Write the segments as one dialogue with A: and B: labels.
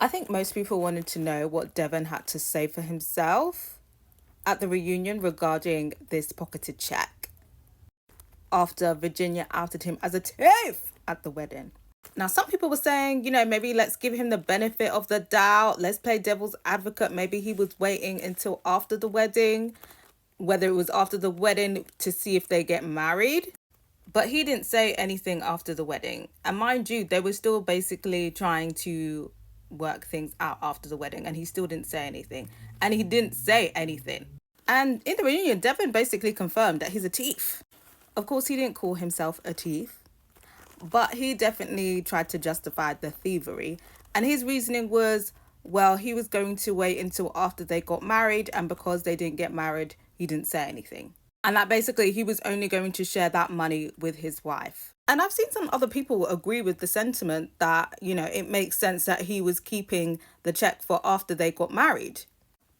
A: I think most people wanted to know what Devin had to say for himself at the reunion regarding this pocketed check after Virginia outed him as a thief at the wedding. Now, some people were saying, maybe let's give him the benefit of the doubt. Let's play devil's advocate. Maybe he was waiting until after the wedding, whether it was after the wedding to see if they get married. But he didn't say anything after the wedding. And mind you, they were still basically trying to work things out after the wedding. And he still didn't say anything. And he didn't say anything. And in the reunion, Devin basically confirmed that he's a thief. Of course, he didn't call himself a thief, but he definitely tried to justify the thievery. And his reasoning was, well, he was going to wait until after they got married. And because they didn't get married, he didn't say anything. And that basically he was only going to share that money with his wife. And I've seen some other people agree with the sentiment that, it makes sense that he was keeping the check for after they got married.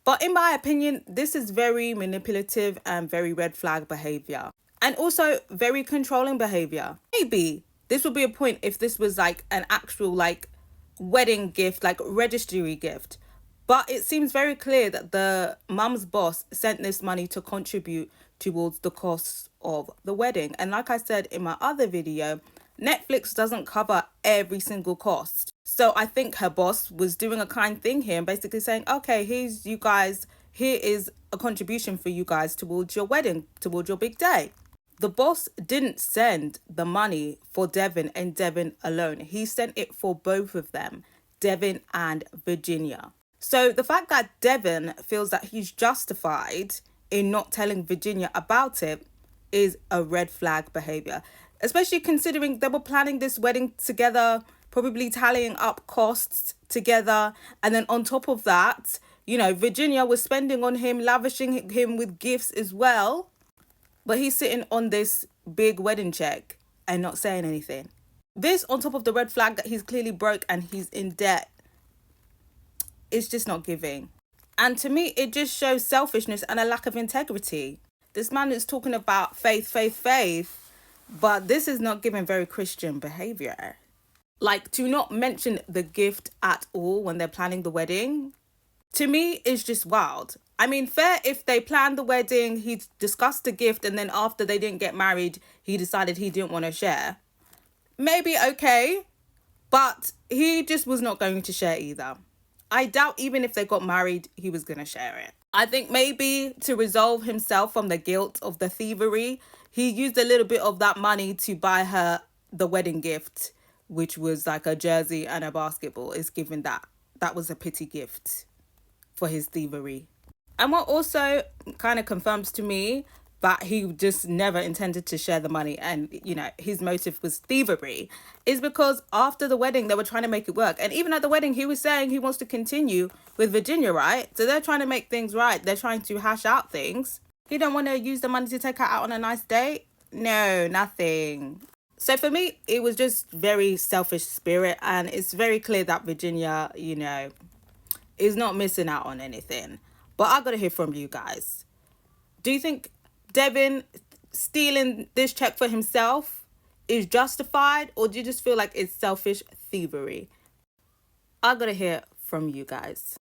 A: But in my opinion, this is very manipulative and very red flag behavior. And also very controlling behavior. Maybe this would be a point if this was like an actual wedding gift, like registry gift. But it seems very clear that the mum's boss sent this money to contribute towards the costs of the wedding. And like I said in my other video, Netflix doesn't cover every single cost. So I think her boss was doing a kind thing here and basically saying, okay, here is a contribution for you guys towards your wedding, towards your big day. The boss didn't send the money for Devin and Devin alone. He sent it for both of them, Devin and Virginia. So the fact that Devin feels that he's justified in not telling Virginia about it is a red flag behavior, especially considering they were planning this wedding together, probably tallying up costs together. And then on top of that, Virginia was spending on him, lavishing him with gifts as well. But he's sitting on this big wedding check and not saying anything. This on top of the red flag that he's clearly broke and he's in debt. It's just not giving. And to me, it just shows selfishness and a lack of integrity. This man is talking about faith, but this is not giving very Christian behavior. To not mention the gift at all when they're planning the wedding, to me, is just wild. I mean, fair if they planned the wedding, he discussed the gift, and then after they didn't get married, he decided he didn't want to share. Maybe okay, but he just was not going to share either. I doubt even if they got married, he was going to share it. I think maybe to resolve himself from the guilt of the thievery, he used a little bit of that money to buy her the wedding gift, which was like a jersey and a basketball. It's given that was a pity gift for his thievery. And what also kind of confirms to me that he just never intended to share the money and, his motive was thievery is because after the wedding, they were trying to make it work. And even at the wedding, he was saying he wants to continue with Virginia, right? So they're trying to make things right. They're trying to hash out things. He don't want to use the money to take her out on a nice date. No, nothing. So for me, it was just very selfish spirit. And it's very clear that Virginia, is not missing out on anything. But I got to hear from you guys. Do you think Devin stealing this check for himself is justified, or do you just feel like it's selfish thievery? I got to hear from you guys.